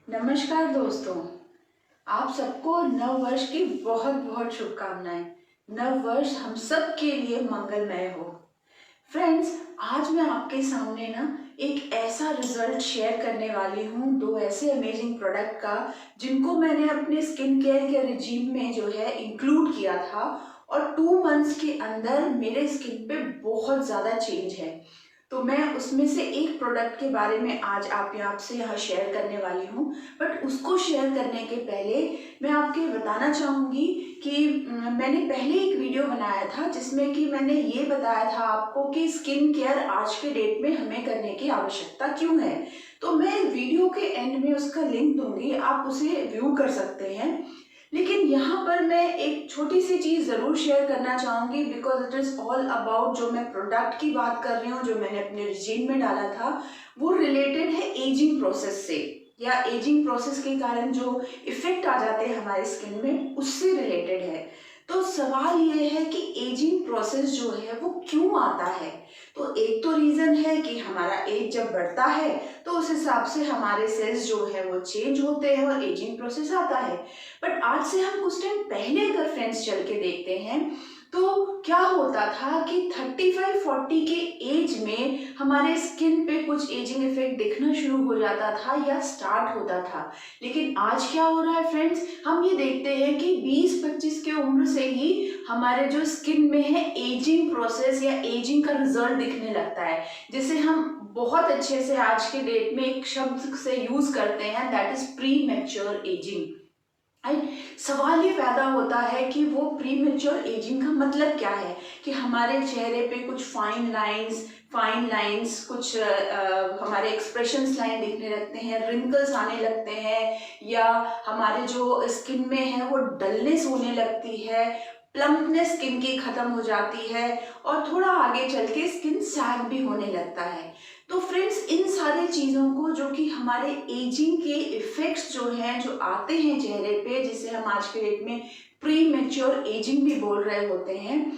नमस्कार दोस्तों। आप सबको नव वर्ष की बहुत बहुत शुभकामनाएं। नव वर्ष हम सब के लिए मंगलमय हो। फ्रेंड्स, आज मैं आपके सामने ना एक ऐसा रिजल्ट शेयर करने वाली हूँ, दो ऐसे अमेजिंग प्रोडक्ट का जिनको मैंने अपने स्किन केयर के रिजीम में जो है इंक्लूड किया था और 2 मंथ्स के अंदर मेरे स्किन पे बहुत ज़्यादा चेंज है। तो मैं उसमें से एक प्रोडक्ट के बारे में आज आपसे यहाँ शेयर करने वाली हूँ। बट उसको शेयर करने के पहले मैं आपके बताना चाहूँगी कि मैंने पहले एक वीडियो बनाया था जिसमें कि मैंने ये बताया था आपको कि स्किन केयर आज के डेट में हमें करने की आवश्यकता क्यों है। तो मैं वीडियो के एंड में उसका लिंक दूंगी, आप उसे व्यू कर सकते हैं। लेकिन यहाँ पर मैं एक छोटी सी चीज़ ज़रूर शेयर करना चाहूँगी, because it is all about जो मैं प्रोडक्ट की बात कर रही हूँ, जो मैंने अपने रिजीम में डाला था, वो रिलेटेड है एजिंग प्रोसेस से, या एजिंग प्रोसेस के कारण जो इफेक्ट आ जाते हैं हमारे स्किन में, उससे रिलेटेड है। तो सवाल ये है कि एजिंग प्रोसेस जो है वो क्यों आता है। तो एक तो रीज़न है कि हमारा एज जब बढ़ता है तो उस हिसाब से हमारे सेल्स जो है वो चेंज होते हैं और एजिंग प्रोसेस आता है। बट आज से हम कुछ टाइम पहले अगर फ्रेंड्स चल के देखते हैं तो क्या होता था कि 35-40 के एज में हमारे स्किन पे कुछ एजिंग इफेक्ट दिखना शुरू हो जाता था या स्टार्ट होता था। लेकिन आज क्या हो रहा है फ्रेंड्स, हम ये देखते हैं कि 20-25 के उम्र से ही हमारे जो स्किन में है एजिंग प्रोसेस या एजिंग का रिजल्ट दिखने लगता है, जिसे हम बहुत अच्छे से आज के डेट में एक शब्द से यूज करते हैं, that is pre mature ageing. सवाल ये पैदा होता है कि वो प्री मेच्योर एजिंग का मतलब क्या है, कि हमारे चेहरे पे कुछ फाइन लाइंस कुछ हमारे एक्सप्रेशंस लाइन दिखने लगते हैं, रिंकल्स आने लगते हैं, या हमारे जो स्किन में है वो डलनेस होने लगती है, प्लम्पनेस स्किन की खत्म हो जाती है, और थोड़ा आगे चल के स्किन सैग भी होने लगता है। तो फ्रेंड्स, इन सारी चीज़ों को जो कि हमारे एजिंग के इफेक्ट्स जो हैं जो आते हैं चेहरे पे, जिसे हम आज के डेट में प्री मैच्योर एजिंग भी बोल रहे होते हैं,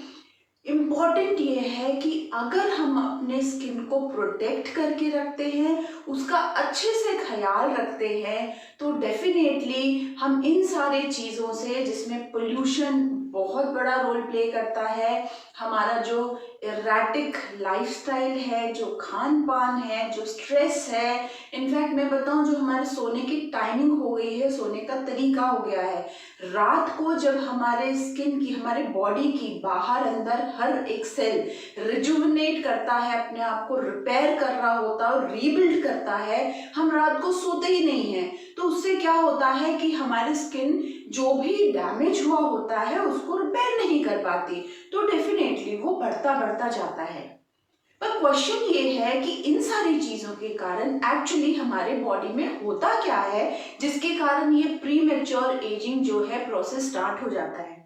इम्पॉर्टेंट ये है कि अगर हम अपने स्किन को प्रोटेक्ट करके रखते हैं, उसका अच्छे से ख्याल रखते हैं, तो डेफिनेटली हम इन सारे चीज़ों से, जिसमें पोल्यूशन बहुत बड़ा रोल प्ले करता है, हमारा जो एराटिक लाइफस्टाइल है, जो खान पान है, जो स्ट्रेस है, इनफैक्ट मैं बताऊं जो हमारे सोने की टाइमिंग हो गई है, सोने का तरीका हो गया है। रात को जब हमारे स्किन की, हमारे बॉडी की बाहर अंदर हर एक सेल रिजुविनेट करता है, अपने आप को रिपेयर कर रहा होता है और रीबिल्ड करता है, हम रात को सोते ही नहीं हैं। तो उससे क्या होता है कि हमारी स्किन जो भी डैमेज हुआ होता है उसको रिपेयर नहीं कर पाती, तो डेफिनेटली वो बढ़ता बढ़ता जाता है। पर क्वेश्चन ये है कि इन सारी चीजों के कारण एक्चुअली हमारे बॉडी में होता क्या है, जिसके कारण ये प्री मैच्योर एजिंग जो है प्रोसेस स्टार्ट हो जाता है।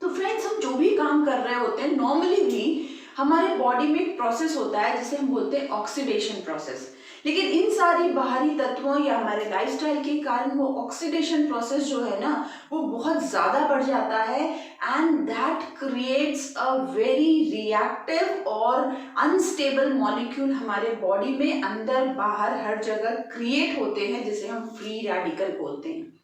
तो फ्रेंड्स, हम जो भी काम कर रहे होते हैं नॉर्मली भी हमारे बॉडी में एक प्रोसेस होता है जिसे हम बोलते हैं ऑक्सीडेशन प्रोसेस। लेकिन इन सारी बाहरी तत्वों या हमारे लाइफस्टाइल के कारण वो ऑक्सीडेशन प्रोसेस जो है ना, वो बहुत ज़्यादा बढ़ जाता है, and that creates a very reactive और अनस्टेबल मॉलिक्यूल हमारे बॉडी में अंदर बाहर हर जगह क्रिएट होते हैं, जिसे हम फ्री रेडिकल बोलते हैं।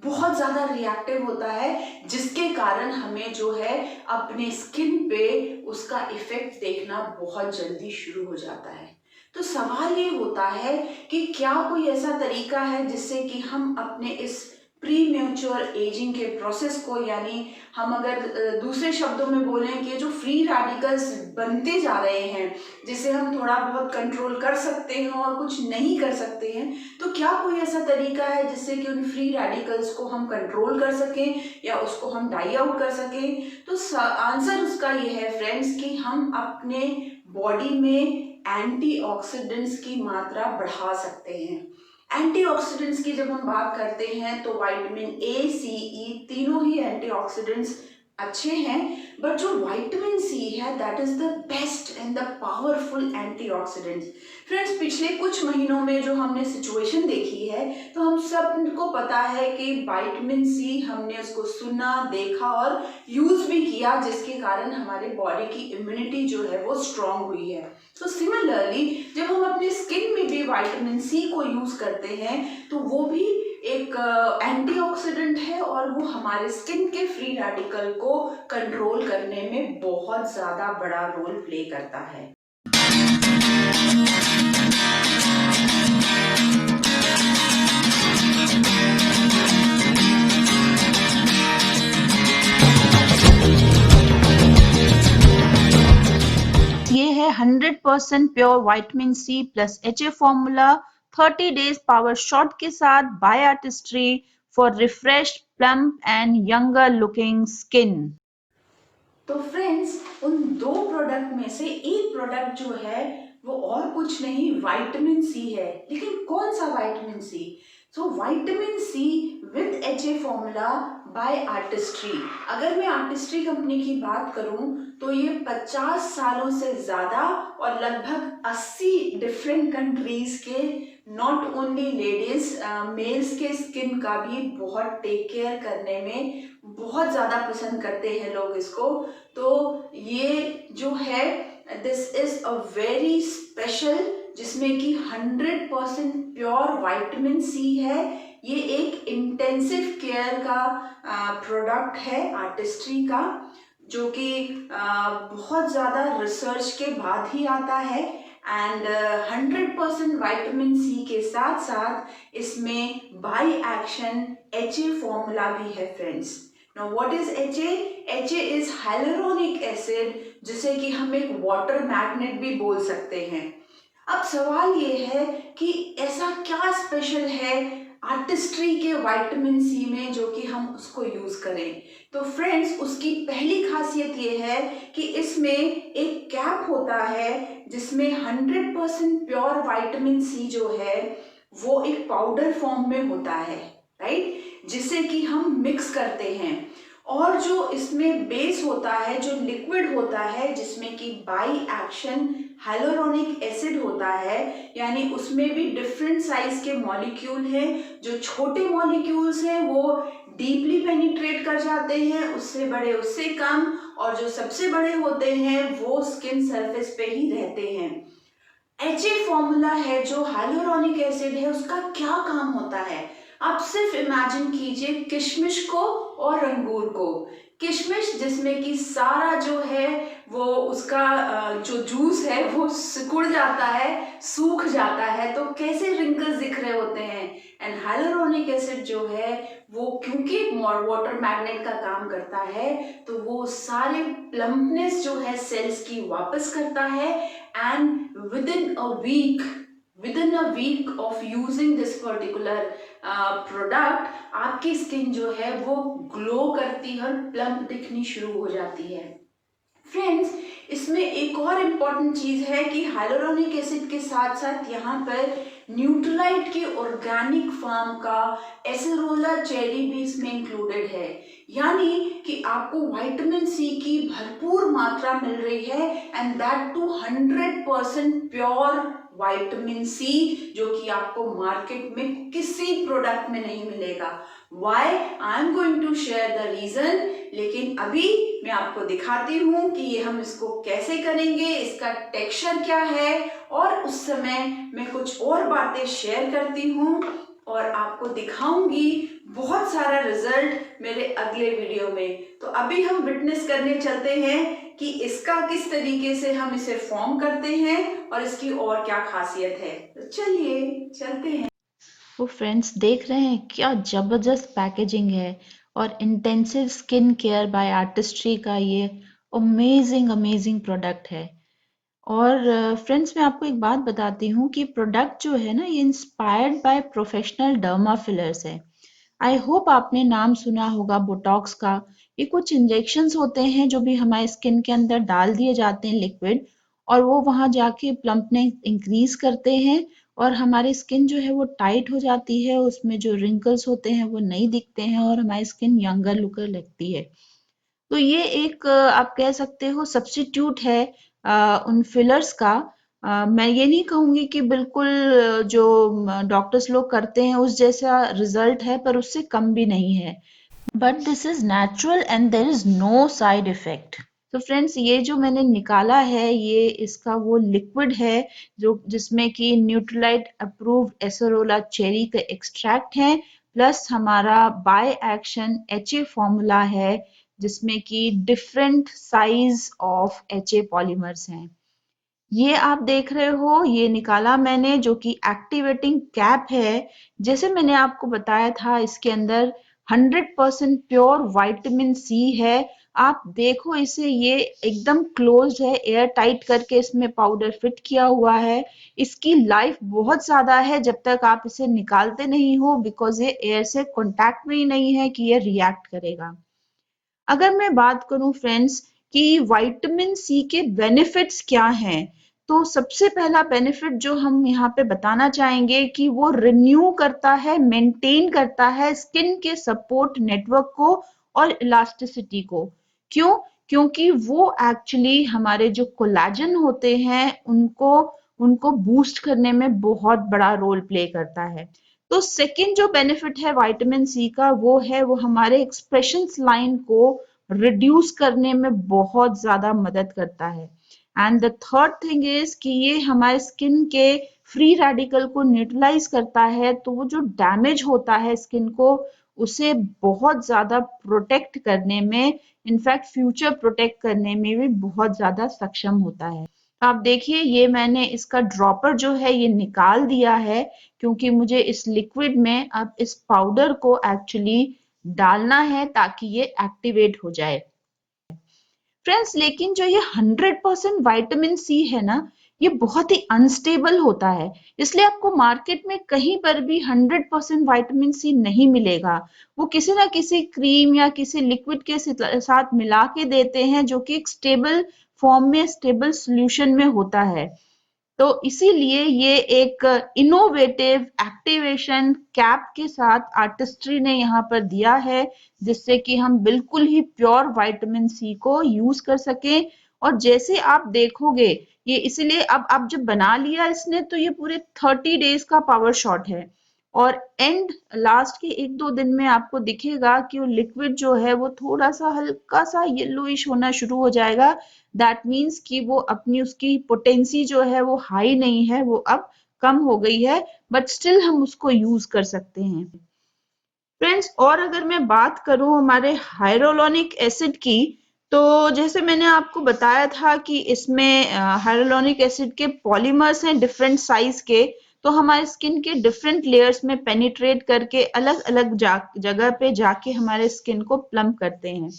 बहुत ज़्यादा रिएक्टिव होता है, जिसके कारण हमें जो है अपने स्किन पे उसका इफेक्ट देखना बहुत जल्दी शुरू हो जाता है। तो सवाल ये होता है कि क्या कोई ऐसा तरीका है जिससे कि हम अपने इस प्री मैच्योर एजिंग के प्रोसेस को, यानी हम अगर दूसरे शब्दों में बोलें कि जो फ्री रेडिकल्स बनते जा रहे हैं, जिसे हम थोड़ा बहुत कंट्रोल कर सकते हैं और कुछ नहीं कर सकते हैं, तो क्या कोई ऐसा तरीका है जिससे कि उन फ्री रेडिकल्स को हम कंट्रोल कर सकें या उसको हम डाई आउट कर सकें। तो आंसर उसका ये है फ्रेंड्स कि हम अपने बॉडी में एंटीऑक्सीडेंट्स की मात्रा बढ़ा सकते हैं। एंटीऑक्सीडेंट्स की जब हम बात करते हैं तो विटामिन ए, सी, ई तीनों ही एंटीऑक्सीडेंट्स अच्छे हैं, बट जो विटामिन सी है that is the best and the powerful antioxidants. Friends, पिछले कुछ महीनों में जो हमने सिचुएशन देखी है, तो हम सबको पता है कि विटामिन सी हमने उसको सुना, देखा और यूज भी किया, जिसके कारण हमारे बॉडी की इम्यूनिटी जो है वो स्ट्रांग हुई है। तो सिमिलरली जब हम अपने स्किन में भी विटामिन सी को यूज करते हैं तो वो भी एक एंटीऑक्सीडेंट है और वो हमारे स्किन के फ्री रेडिकल को कंट्रोल करने में बहुत ज्यादा बड़ा रोल प्ले करता है। ये है 100% pure vitamin C plus HA formula 30 days power shot के साथ by Artistry for refresh plump and younger looking skin. तो फ्रेंड्स, उन दो प्रोडक्ट में से एक प्रोडक्ट जो है वो और कुछ नहीं, विटामिन सी है। लेकिन कौन सा vitamin C? So vitamin C with HA formula by Artistry. अगर मैं आर्टिस्ट्री कंपनी की बात करूं तो ये 50 सालों से ज्यादा और लगभग 80 डिफरेंट कंट्रीज के नॉट ओनली लेडीज, मेल्स के स्किन का भी बहुत टेक केयर करने में बहुत ज्यादा पसंद करते हैं लोग इसको। तो ये जो है this is a very special, जिसमें कि 100% प्योर विटामिन सी है। ये एक इंटेंसिव केयर का प्रोडक्ट है आर्टिस्ट्री का, जो कि बहुत ज़्यादा रिसर्च के बाद ही आता है। एंड 100% विटामिन सी के साथ साथ इसमें बाई एक्शन एचए फॉर्मूला भी है friends. Now what is HA? HA is hyaluronic acid, जिसे कि हम एक वाटर मैग्नेट भी बोल सकते हैं। अब सवाल ये है कि ऐसा क्या स्पेशल है आर्टिस्ट्री के विटामिन सी में जो कि हम उसको यूज करें। तो फ्रेंड्स, उसकी पहली खासियत ये है कि इसमें एक कैप होता है जिसमें 100% प्योर विटामिन सी जो है वो एक पाउडर फॉर्म में होता है, राइट, जिसे कि हम मिक्स करते हैं। और जो इसमें बेस होता है, जो लिक्विड होता है, जिसमें कि बाई एक्शन हाइलोरोनिक एसिड होता है, यानी उसमें भी डिफरेंट साइज के मॉलिक्यूल हैं। जो छोटे मॉलिक्यूल्स हैं वो डीपली पेनिट्रेट कर जाते हैं, उससे बड़े उससे कम, और जो सबसे बड़े होते हैं वो स्किन सरफेस पे ही रहते हैं। एचए फॉर्मूला है जो हाइलोरोनिक एसिड है, उसका क्या काम होता है? आप सिर्फ इमेजिन कीजिए किशमिश को और अंगूर को। किशमिश जिसमें कि सारा जो है वो उसका जो जूस है वो सिकुड़ जाता है, सूख जाता है, तो कैसे रिंकल्स दिख रहे होते हैं। एंड हाइलोरोनिक एसिड जो है वो क्योंकि वाटर मैग्नेट का काम करता है, तो वो सारे प्लम्पनेस जो है सेल्स की वापस करता है। And within a week of using this particular product, आपकी स्किन जो है वो ग्लो करती है और प्लम्प दिखनी शुरू हो जाती है। फ्रेंड्स, इसमें एक और इम्पॉर्टेंट चीज है कि हाइलोरोनिक एसिड के साथ साथ यहाँ पर न्यूट्रलाइट के ऑर्गेनिक फॉर्म का एसेरोला चेरी भी इसमें इंक्लूडेड है, यानी कि आपको विटामिन सी की भरपूर मात्रा मिल रही है, and that too 100% pure vitamin C, जो कि आपको मार्केट में किसी प्रोडक्ट में नहीं मिलेगा। Why? I am going to share the reason, लेकिन अभी मैं आपको दिखाती हूँ कि ये हम इसको कैसे करेंगे, इसका टेक्सचर क्या है, और उस समय मैं कुछ और बातें शेयर करती हूँ और आपको दिखाऊंगी बहुत सारा रिजल्ट मेरे अगले वीडियो में। तो अभी हम विटनेस करने चलते हैं कि इसका किस तरीके से हम इसे फॉर्म करते हैं और इसकी और क्या खासियत है। तो चलिए चलते हैं। वो फ्रेंड्स देख रहे हैं क्या जबरदस्त पैकेजिंग है, और intensive skin care by Artistry का ये अमेजिंग अमेजिंग प्रोडक्ट है। और फ्रेंड्स, मैं आपको एक बात बताती हूँ कि प्रोडक्ट जो है ना, ये inspired by professional derma fillers है। आई होप आपने नाम सुना होगा बोटॉक्स का। ये कुछ इंजेक्शंस होते हैं जो भी हमारे स्किन के अंदर डाल दिए जाते हैं लिक्विड, और वो वहां जाके प्लम्पनेस इंक्रीज करते हैं, और हमारी स्किन जो है वो टाइट हो जाती है, उसमें जो रिंकल्स होते हैं वो नहीं दिखते हैं, और हमारी स्किन यंगर लुकर लगती है। तो ये एक आप कह सकते हो सब्स्टिट्यूट है उन फिलर्स का, मैं ये नहीं कहूँगी कि बिल्कुल जो डॉक्टर्स लोग करते हैं उस जैसा रिजल्ट है, पर उससे कम भी नहीं है। But this is natural and there is no side effect. तो फ्रेंड्स, ये जो मैंने निकाला है, ये इसका वो लिक्विड है जो जिसमें कि न्यूट्रीलाइट अप्रूव्ड एसेरोला चेरी का एक्सट्रैक्ट है, प्लस हमारा बाय एक्शन एचए फॉर्मूला है जिसमें कि different size of HA polymers हैं। ये आप देख रहे हो, ये निकाला मैंने जो कि एक्टिवेटिंग कैप है। जैसे मैंने आपको बताया था, इसके अंदर 100% प्योर विटामिन सी है। आप देखो इसे, ये एकदम क्लोज्ड है, एयर टाइट करके इसमें पाउडर फिट किया हुआ है। इसकी लाइफ बहुत ज्यादा है जब तक आप इसे निकालते नहीं हो, बिकॉज ये एयर से कांटेक्ट में ही नहीं है कि ये रिएक्ट करेगा। अगर मैं बात करूं फ्रेंड्स कि विटामिन सी के बेनिफिट्स क्या हैं, तो सबसे पहला बेनिफिट जो हम यहाँ पे बताना चाहेंगे कि वो रिन्यू करता है, मेंटेन करता है स्किन के सपोर्ट नेटवर्क को और इलास्टिसिटी को। क्यों? क्योंकि वो एक्चुअली हमारे जो कोलेजन होते हैं उनको उनको बूस्ट करने में बहुत बड़ा रोल प्ले करता है। तो सेकंड जो बेनिफिट है विटामिन सी का, वो है वो हमारे एक्सप्रेशंस लाइन को रिड्यूस करने में बहुत ज्यादा मदद करता है। And the third thing is कि ये हमारे स्किन के फ्री रेडिकल को न्यूट्रलाइज करता है, तो वो जो डैमेज होता है स्किन को, उसे बहुत ज्यादा प्रोटेक्ट करने में, इनफैक्ट फ्यूचर प्रोटेक्ट करने में भी बहुत ज्यादा सक्षम होता है। आप देखिए, ये मैंने इसका ड्रॉपर जो है ये निकाल दिया है, क्योंकि मुझे इस लिक्विड में अब इस पाउडर को एक्चुअली डालना है ताकि ये एक्टिवेट हो जाए। फ्रेंड्स, लेकिन जो ये 100% विटामिन सी है ना, ये बहुत ही अनस्टेबल होता है। इसलिए आपको मार्केट में कहीं पर भी 100% विटामिन सी नहीं मिलेगा। वो किसी ना किसी क्रीम या किसी लिक्विड के साथ मिला के देते हैं जो कि एक स्टेबल फॉर्म में, स्टेबल सॉल्यूशन में होता है। तो इसीलिए ये एक इनोवेटिव एक्टिवेशन कैप के साथ आर्टिस्ट्री ने यहाँ पर दिया है, जिससे कि हम बिल्कुल ही प्योर विटामिन सी को यूज कर सकें। और जैसे आप देखोगे, ये इसीलिए अब जब बना लिया इसने, तो ये पूरे 30 डेज का पावर शॉट है। और एंड लास्ट के 1-2 दिन में आपको दिखेगा कि वो लिक्विड जो है वो थोड़ा सा हल्का सा येलोइश होना शुरू हो जाएगा। दैट मीन्स कि वो अपनी उसकी पोटेंसी जो है वो हाई नहीं है, वो अब कम हो गई है, बट स्टिल हम उसको यूज कर सकते हैं। फ्रेंड्स, और अगर मैं बात करूं हमारे हाइरोलोनिक एसिड की, तो जैसे मैंने आपको बताया था कि इसमें हाइरोलोनिक एसिड के पॉलीमर्स हैं डिफरेंट साइज के, तो हमारे स्किन के डिफरेंट लेयर्स में पेनिट्रेट करके अलग अलग जगह पे जाके हमारे स्किन को प्लम्प करते हैं।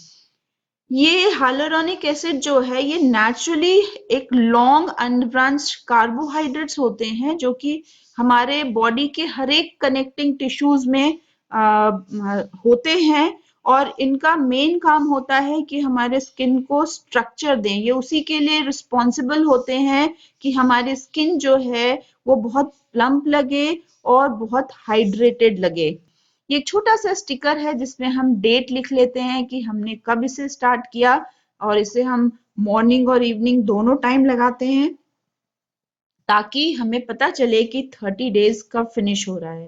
ये हाइलुरोनिक एसिड जो है ये नेचुरली एक लॉन्ग अनब्रांच्ड कार्बोहाइड्रेट्स होते हैं जो कि हमारे बॉडी के हर एक कनेक्टिंग टिश्यूज में होते हैं, और इनका मेन काम होता है कि हमारे स्किन को स्ट्रक्चर दें। ये उसी के लिए रिस्पॉन्सिबल होते हैं कि हमारी स्किन जो है वो बहुत प्लम्प लगे और बहुत हाइड्रेटेड लगे। ये एक छोटा सा स्टिकर है जिसमें हम डेट लिख लेते हैं कि हमने कब इसे स्टार्ट किया, और इसे हम मॉर्निंग और इवनिंग दोनों टाइम लगाते हैं ताकि हमें पता चले कि 30 डेज कब फिनिश हो रहा है।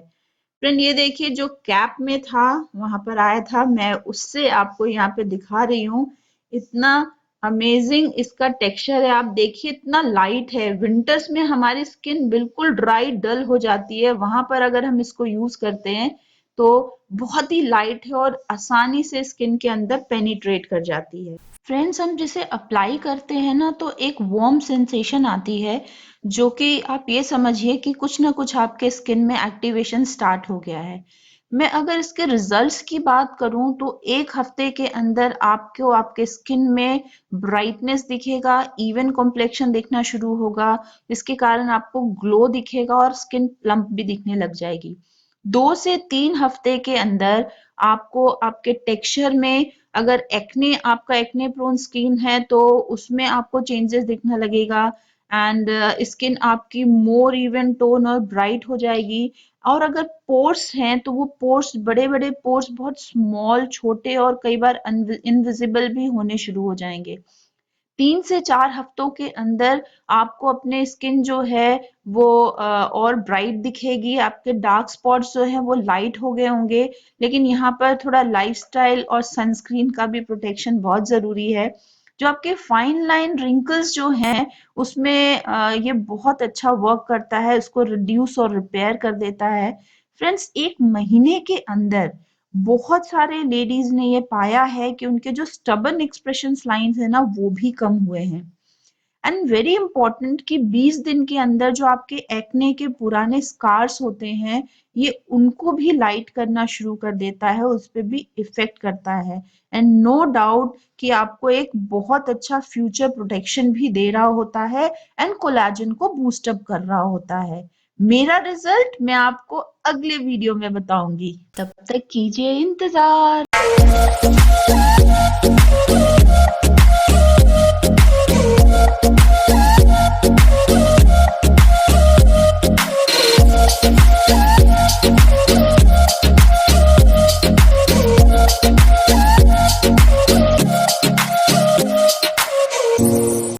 फ्रेंड, ये देखिए, जो कैप में था वहां पर आया था, मैं उससे आपको यहाँ पे दिखा रही हूँ। इतना अमेजिंग इसका टेक्सचर है, आप देखिए इतना लाइट है। विंटर्स में हमारी स्किन बिल्कुल ड्राई डल हो जाती है, वहां पर अगर हम इसको यूज करते हैं तो बहुत ही लाइट है और आसानी से स्किन के अंदर पेनिट्रेट कर जाती है। फ्रेंड्स, हम जिसे अप्लाई करते हैं ना, तो एक वार्म सेंसेशन आती है, जो कि आप ये समझिए कि कुछ ना कुछ आपके स्किन में एक्टिवेशन स्टार्ट हो गया है। मैं अगर इसके रिजल्ट्स की बात करूं, तो 1 हफ्ते के अंदर आपको आपके स्किन में ब्राइटनेस दिखेगा, इवन कॉम्प्लेक्शन दिखना शुरू होगा, जिसके कारण आपको ग्लो दिखेगा और स्किन प्लम्प भी दिखने लग जाएगी। 2 से 3 हफ्ते के अंदर आपको आपके टेक्सचर में, अगर एक्ने, आपका एक्ने प्रोन स्किन है तो उसमें आपको चेंजेस दिखने लगेगा, एंड स्किन आपकी मोर इवन टोन और ब्राइट हो जाएगी। और अगर पोर्स हैं तो वो पोर्स, बड़े बड़े पोर्स, बहुत स्मॉल, छोटे और कई बार इनविजिबल भी होने शुरू हो जाएंगे। 3 से 4 हफ्तों के अंदर आपको अपने स्किन जो है वो और ब्राइट दिखेगी, आपके डार्क स्पॉट्स जो हैं वो लाइट हो गए होंगे। लेकिन यहाँ पर थोड़ा लाइफस्टाइल और सनस्क्रीन का भी प्रोटेक्शन बहुत ज़रूरी है। जो आपके फाइन लाइन रिंकल्स जो हैं उसमें ये बहुत अच्छा वर्क करता है, इसको रिड्यूस और रिपेयर कर देता है। फ्रेंड्स, 1 महीने के अंदर बहुत सारे लेडीज ने ये पाया है कि उनके जो स्टबर्न एक्सप्रेशंस लाइंस है ना वो भी कम हुए हैं। एंड वेरी इंपॉर्टेंट कि 20 दिन के अंदर जो आपके एक्ने के पुराने स्कार्स होते हैं ये उनको भी लाइट करना शुरू कर देता है, उस पे भी इफेक्ट करता है। एंड नो डाउट कि आपको एक बहुत अच्छा फ्यूचर प्रोटेक्शन भी दे रहा होता है एंड कोलेजन को बूस्ट अप कर रहा होता है। मेरा रिजल्ट मैं आपको अगले वीडियो में बताऊंगी, तब तक कीजिए इंतजार।